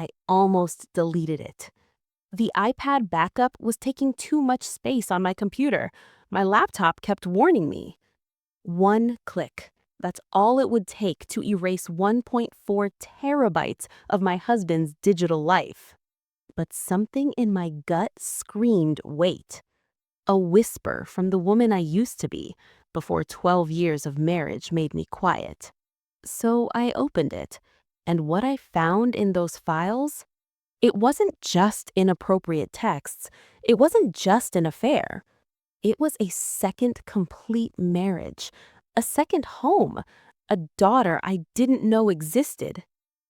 I almost deleted it. The iPad backup was taking too much space on my computer. My laptop kept warning me. One click. That's all it would take to erase 1.4 terabytes of my husband's digital life. But something in my gut screamed, wait. A whisper from the woman I used to be before 12 years of marriage made me quiet. So I opened it, and what I found in those files, it wasn't just inappropriate texts. It wasn't just an affair. It was a second complete marriage, a second home, a daughter I didn't know existed.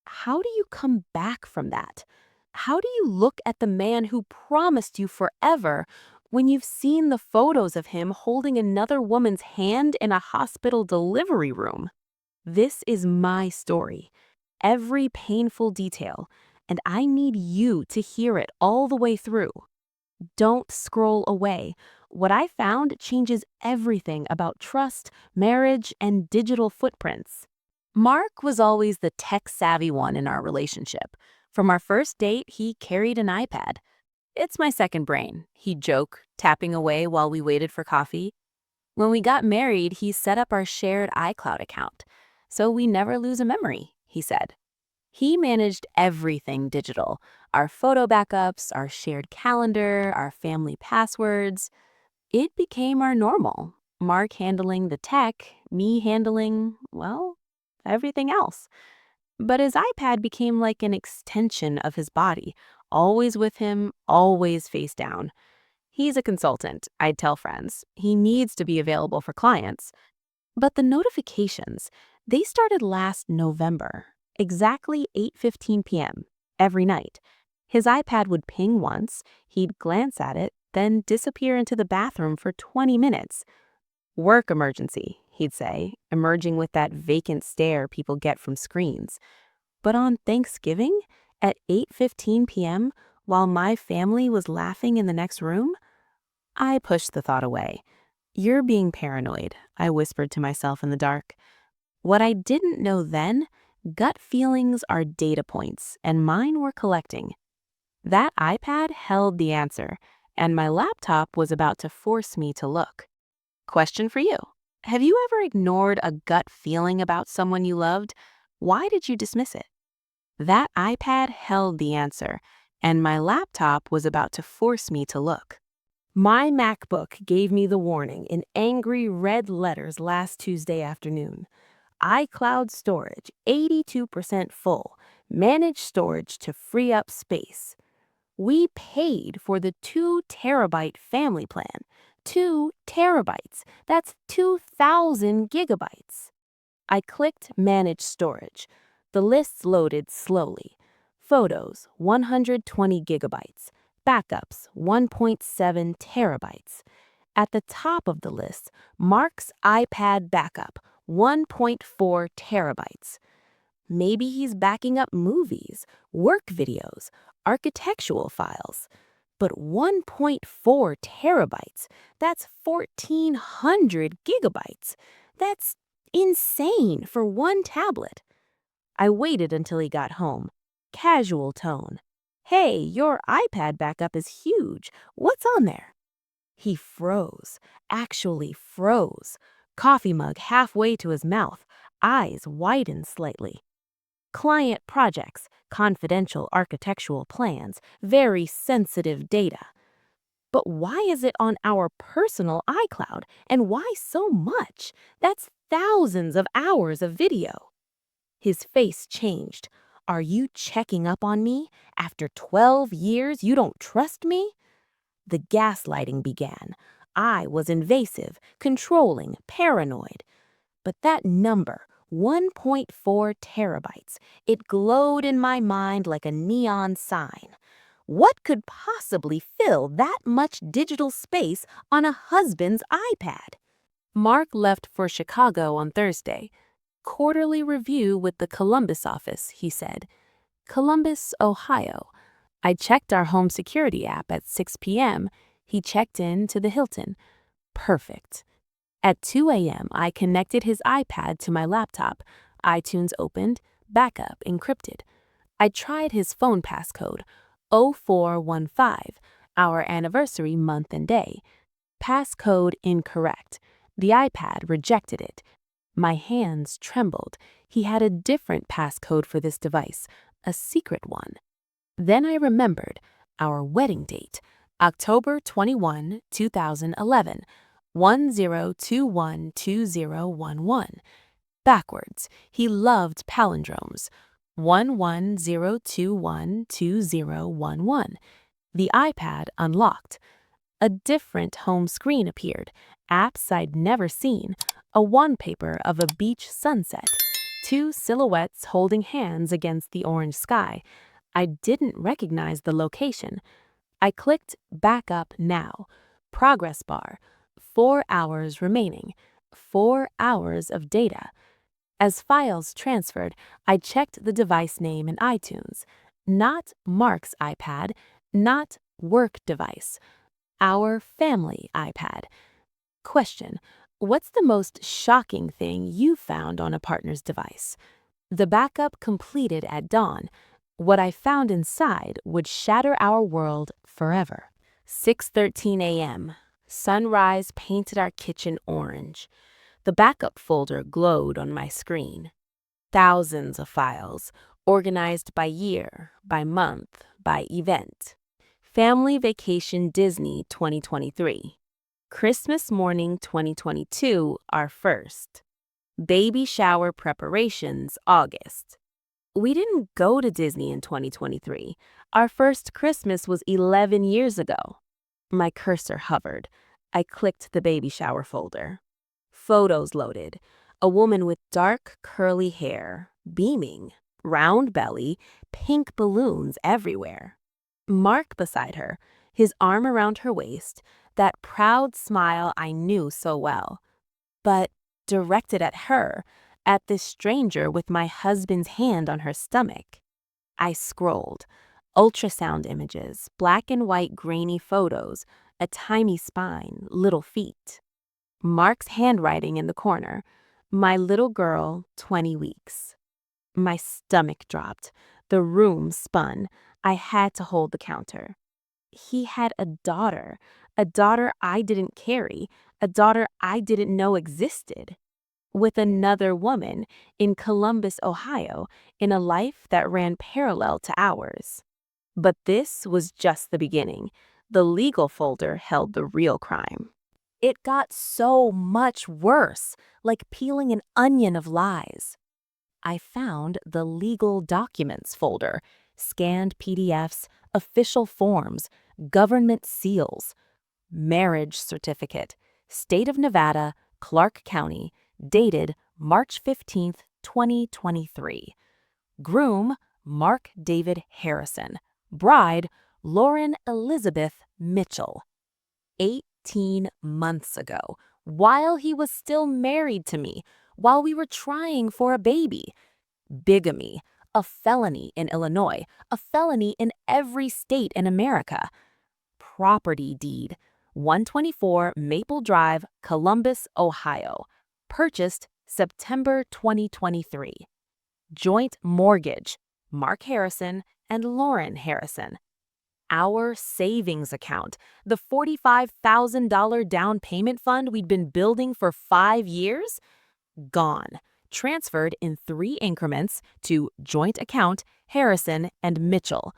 How do you come back from that? How do you look at the man who promised you forever when you've seen the photos of him holding another woman's hand in a hospital delivery room? This is my story, every painful detail, and I need you to hear it all the way through. Don't scroll away. What I found changes everything about trust, marriage, and digital footprints. Mark was always the tech-savvy one in our relationship. From our first date, he carried an iPad. "It's my second brain," he'd joke, tapping away while we waited for coffee. When we got married, he set up our shared iCloud account, so we never lose a memory, he said. He managed everything digital, our photo backups, our shared calendar, our family passwords. It became our normal. Mark handling the tech, me handling, well, everything else. But his iPad became like an extension of his body, always with him, always face down. He's a consultant, I'd tell friends. He needs to be available for clients. But the notifications, they started last November, exactly 8:15 p.m. every night. His iPad would ping once, he'd glance at it, then disappear into the bathroom for 20 minutes. "Work emergency," he'd say, emerging with that vacant stare people get from screens. But on Thanksgiving, at 8:15 p.m., while my family was laughing in the next room, I pushed the thought away. "You're being paranoid," I whispered to myself in the dark. What I didn't know then, gut feelings are data points, and mine were collecting. That iPad held the answer, and my laptop was about to force me to look. Question for you. Have you ever ignored a gut feeling about someone you loved? Why did you dismiss it? That iPad held the answer, and my laptop was about to force me to look. My MacBook gave me the warning in angry red letters last Tuesday afternoon. iCloud storage 82% full. Manage storage to free up space. We paid for the 2 terabyte family plan. 2 terabytes. That's 2,000 gigabytes. I clicked Manage Storage. The lists loaded slowly. Photos, 120 gigabytes. Backups, 1.7 terabytes. At the top of the list, Mark's iPad backup, 1.4 terabytes. Maybe he's backing up movies, work videos, architectural files. But 1.4 terabytes, that's 1,400 gigabytes. That's insane for one tablet. I waited until he got home. Casual tone. "Hey, your iPad backup is huge. What's on there?" He froze, actually froze. Coffee mug halfway to his mouth, eyes widened slightly. "Client projects, confidential architectural plans, very sensitive data." But why is it on our personal iCloud, and why so much? That's thousands of hours of video. His face changed. "Are you checking up on me? After 12 years, you don't trust me?" The gaslighting began. I was invasive, controlling, paranoid. But that number, 1.4 terabytes, it glowed in my mind like a neon sign. What could possibly fill that much digital space on a husband's iPad? Mark left for Chicago on Thursday. "Quarterly review with the Columbus office," he said. Columbus, Ohio. I checked our home security app at 6 p.m. He checked in to the Hilton. Perfect. At 2 a.m., I connected his iPad to my laptop. iTunes opened, backup encrypted. I tried his phone passcode, 0415, our anniversary month and day. Passcode incorrect. The iPad rejected it. My hands trembled. He had a different passcode for this device, a secret one. Then I remembered our wedding date, October 21, 2011, 10212011. Backwards, he loved palindromes. 11021211. The iPad unlocked. A different home screen appeared, apps I'd never seen, a wallpaper of a beach sunset, two silhouettes holding hands against the orange sky. I didn't recognize the location. I clicked Back Up Now. Progress bar. 4 hours remaining. 4 hours of data. As files transferred, I checked the device name in iTunes. Not Mark's iPad, not work device. Our family iPad. Question: what's the most shocking thing you found on a partner's device? The backup completed at dawn. What I found inside would shatter our world forever. 6:13 a.m. Sunrise painted our kitchen orange. The backup folder glowed on my screen. Thousands of files, organized by year, by month, by event. Family Vacation Disney 2023. Christmas Morning 2022, our first. Baby Shower Preparations, August. We didn't go to Disney in 2023. Our first Christmas was 11 years ago. My cursor hovered. I clicked the baby shower folder. Photos loaded. A woman with dark, curly hair, beaming, round belly, pink balloons everywhere. Mark beside her, his arm around her waist, that proud smile I knew so well. But directed at her, at this stranger with my husband's hand on her stomach. I scrolled. Ultrasound images, black and white grainy photos, a tiny spine, little feet. Mark's handwriting in the corner. My little girl, 20 weeks. My stomach dropped. The room spun. I had to hold the counter. He had a daughter I didn't carry, a daughter I didn't know existed, with another woman in Columbus, Ohio, in a life that ran parallel to ours. But this was just the beginning. The legal folder held the real crime. It got so much worse, like peeling an onion of lies. I found the legal documents folder, scanned PDFs, official forms, government seals, marriage certificate, State of Nevada, Clark County, dated March 15th, 2023. Groom, Mark David Harrison. Bride, Lauren Elizabeth Mitchell. 18 months ago, while he was still married to me, while we were trying for a baby. Bigamy, a felony in Illinois, a felony in every state in America. Property deed, 124 Maple Drive, Columbus, Ohio. Purchased September 2023. Joint mortgage, Mark Harrison and Lauren Harrison. Our savings account, the $45,000 down payment fund we'd been building for 5 years, gone. Transferred in 3 increments to joint account Harrison and Mitchell.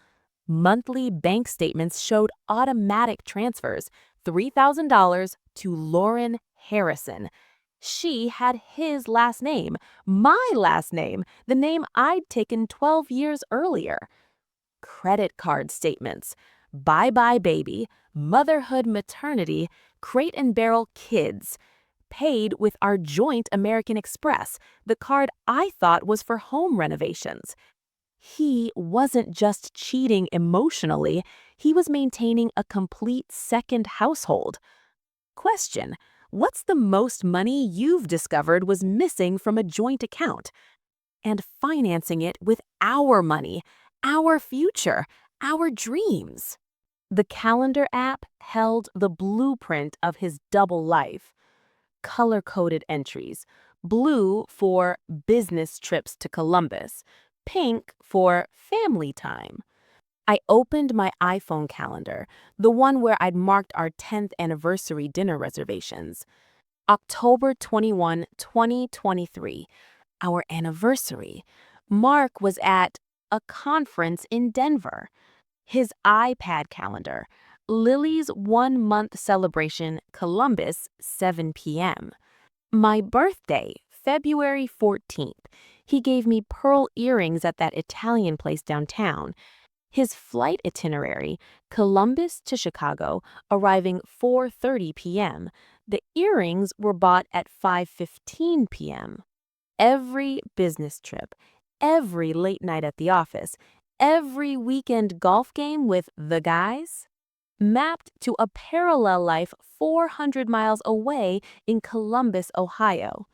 Monthly bank statements showed automatic transfers, $3,000 to Lauren Harrison. She had his last name, my last name, the name I'd taken 12 years earlier. Credit card statements, bye-bye baby, motherhood maternity, Crate and Barrel kids. Paid with our joint American Express, the card I thought was for home renovations. He wasn't just cheating emotionally, he was maintaining a complete second household. Question: what's the most money you've discovered was missing from a joint account? And financing it with our money, our future, our dreams. The calendar app held the blueprint of his double life. Color-coded entries. Blue for business trips to Columbus. pink for family time. I opened my iPhone calendar, the one where I'd marked our 10th anniversary dinner reservations. October 21, 2023, our anniversary. Mark was at a conference in Denver. His iPad calendar. Lily's 1 month celebration, Columbus, 7 p.m. My birthday, February 14th. He gave me pearl earrings at that Italian place downtown. His flight itinerary, Columbus to Chicago, arriving 4:30 p.m. The earrings were bought at 5:15 p.m. Every business trip, every late night at the office, every weekend golf game with the guys, mapped to a parallel life 400 miles away in Columbus, Ohio.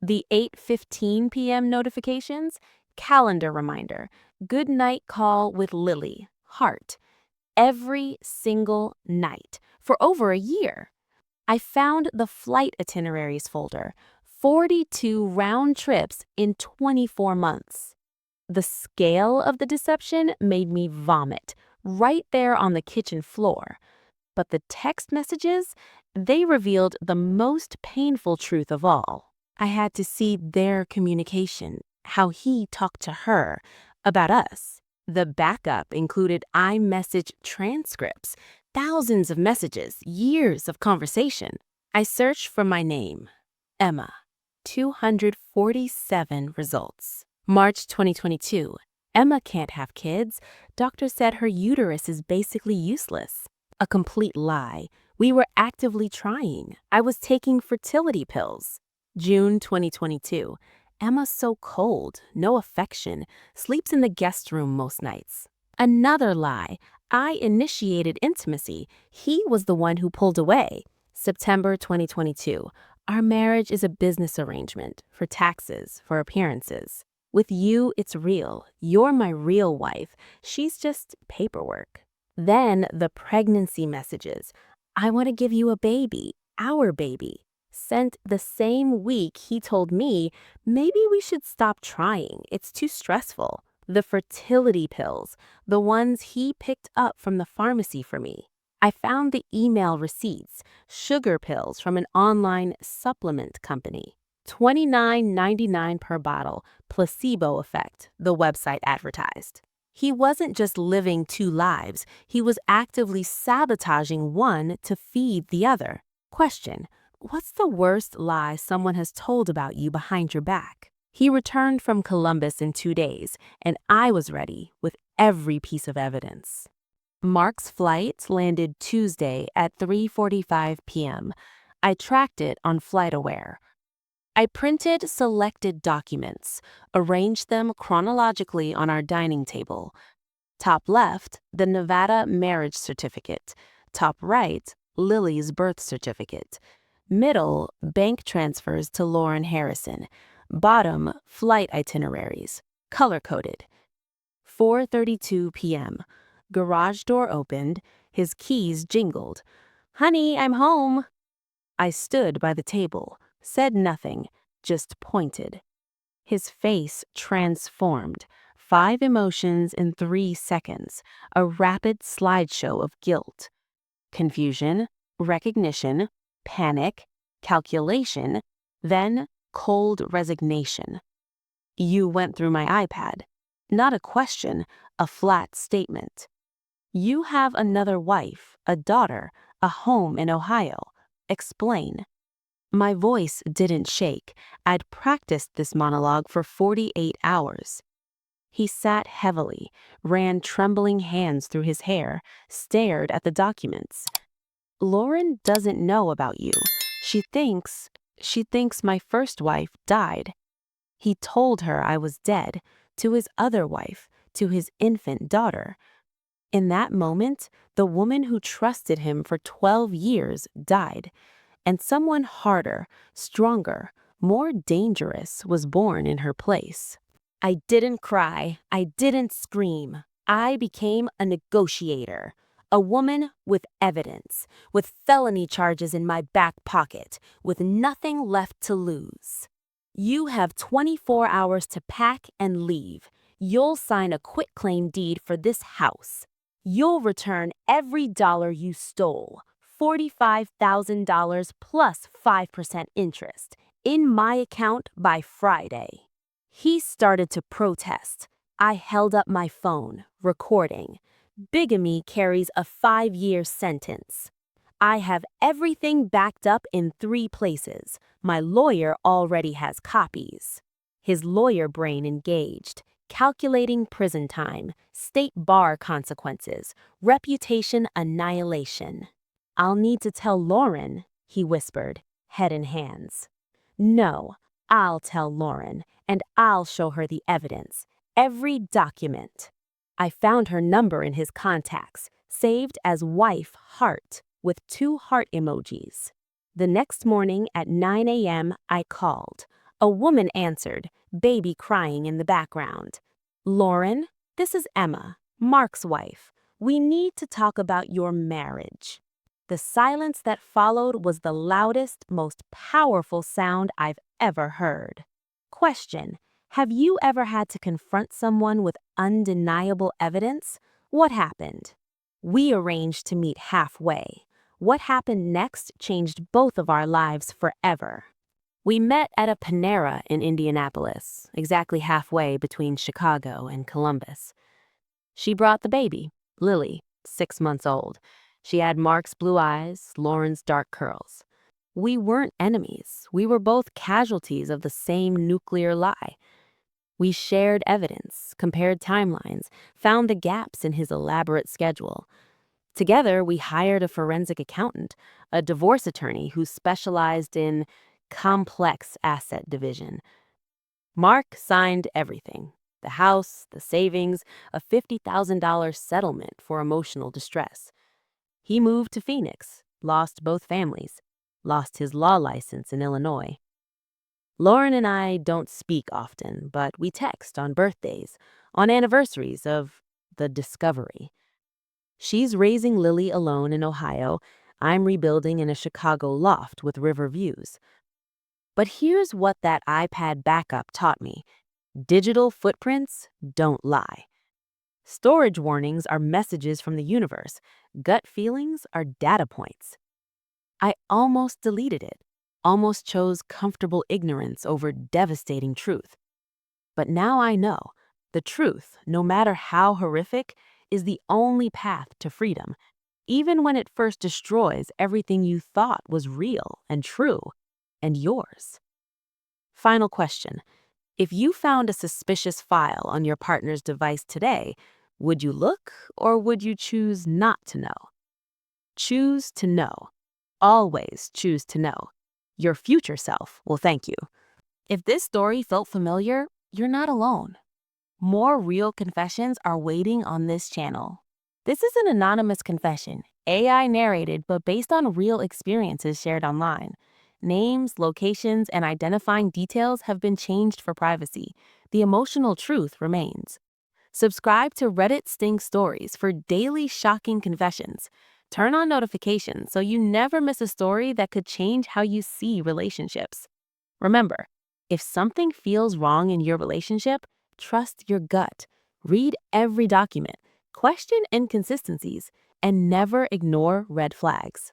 The 8:15 p.m. notifications, calendar reminder, good night call with Lily, heart, every single night for over a year. I found the flight itineraries folder, 42 round trips in 24 months. The scale of the deception made me vomit right there on the kitchen floor. But the text messages, they revealed the most painful truth of all. I had to see their communication, how he talked to her, about us. The backup included iMessage transcripts, thousands of messages, years of conversation. I searched for my name, Emma. 247 results. March 2022. Emma can't have kids. Doctor said her uterus is basically useless. A complete lie. We were actively trying. I was taking fertility pills. June 2022. Emma's so cold, no affection, sleeps in the guest room most nights. Another lie. I initiated intimacy. He was the one who pulled away. September 2022. Our marriage is a business arrangement for taxes, for appearances. With you, it's real. You're my real wife. She's just paperwork. Then the pregnancy messages. I want to give you a baby, our baby. Sent the same week he told me, maybe we should stop trying. It's too stressful. The fertility pills, the ones he picked up from the pharmacy for me. I found the email receipts, sugar pills from an online supplement company. $29.99 per bottle, placebo effect, the website advertised. He wasn't just living two lives, he was actively sabotaging one to feed the other. Question: what's the worst lie someone has told about you behind your back? He returned from Columbus in 2 days, and I was ready with every piece of evidence. Mark's flight landed Tuesday at 3:45 p.m. I tracked it on FlightAware. I printed selected documents, arranged them chronologically on our dining table. Top left, the Nevada marriage certificate. Top right, Lily's birth certificate. Middle, bank transfers to Lauren Harrison. Bottom, flight itineraries, color-coded. 4:32 p.m. Garage door opened, his keys jingled. Honey, I'm home. I stood by the table, said nothing, just pointed. His face transformed. 5 emotions in 3 seconds, a rapid slideshow of guilt. Confusion, recognition, panic, calculation, then cold resignation. You went through my iPad. Not a question, a flat statement. You have another wife, a daughter, a home in Ohio. Explain. My voice didn't shake. I'd practiced this monologue for 48 hours. He sat heavily, ran trembling hands through his hair, stared at the documents. Lauren doesn't know about you. She thinks my first wife died. He told her I was dead, to his other wife, to his infant daughter. In that moment, the woman who trusted him for 12 years died, and someone harder, stronger, more dangerous was born in her place. I didn't cry. I didn't scream. I became a negotiator, a woman with evidence, with felony charges in my back pocket, with nothing left to lose. You have 24 hours to pack and leave. You'll sign a quitclaim deed for this house. You'll return every dollar you stole, $45,000 plus 5% interest, in my account by Friday. He started to protest. I held up my phone, recording. Bigamy carries a 5-year sentence. I have everything backed up in 3 places. My lawyer already has copies. His lawyer brain engaged, calculating prison time, state bar consequences, reputation annihilation. I'll need to tell Lauren, he whispered, head in hands. No, I'll tell Lauren, and I'll show her the evidence, every document. I found her number in his contacts, saved as wife heart, with 2 heart emojis. The next morning at 9 a.m., I called. A woman answered, baby crying in the background. Lauren, this is Emma, Mark's wife. We need to talk about your marriage. The silence that followed was the loudest, most powerful sound I've ever heard. Question: have you ever had to confront someone with undeniable evidence? What happened? We arranged to meet halfway. What happened next changed both of our lives forever. We met at a Panera in Indianapolis, exactly halfway between Chicago and Columbus. She brought the baby, Lily, 6 months old. She had Mark's blue eyes, Lauren's dark curls. We weren't enemies. We were both casualties of the same nuclear lie. We shared evidence, compared timelines, found the gaps in his elaborate schedule. Together, we hired a forensic accountant, a divorce attorney who specialized in complex asset division. Mark signed everything: the house, the savings, a $50,000 settlement for emotional distress. He moved to Phoenix, lost both families, lost his law license in Illinois. Lauren and I don't speak often, but we text on birthdays, on anniversaries of the discovery. She's raising Lily alone in Ohio. I'm rebuilding in a Chicago loft with river views. But here's what that iPad backup taught me. Digital footprints don't lie. Storage warnings are messages from the universe. Gut feelings are data points. I almost deleted it, almost chose comfortable ignorance over devastating truth. But now I know the truth, no matter how horrific, is the only path to freedom, even when it first destroys everything you thought was real and true and yours. Final question. If you found a suspicious file on your partner's device today, would you look or would you choose not to know? Choose to know. Always choose to know. Your future self will thank you. If this story felt familiar, you're not alone. More real confessions are waiting on this channel. This is an anonymous confession, AI narrated but based on real experiences shared online. Names, locations, and identifying details have been changed for privacy. The emotional truth remains. Subscribe to Reddit Sting Stories for daily shocking confessions. Turn on notifications so you never miss a story that could change how you see relationships. Remember, if something feels wrong in your relationship, trust your gut. Read every document, question inconsistencies, and never ignore red flags.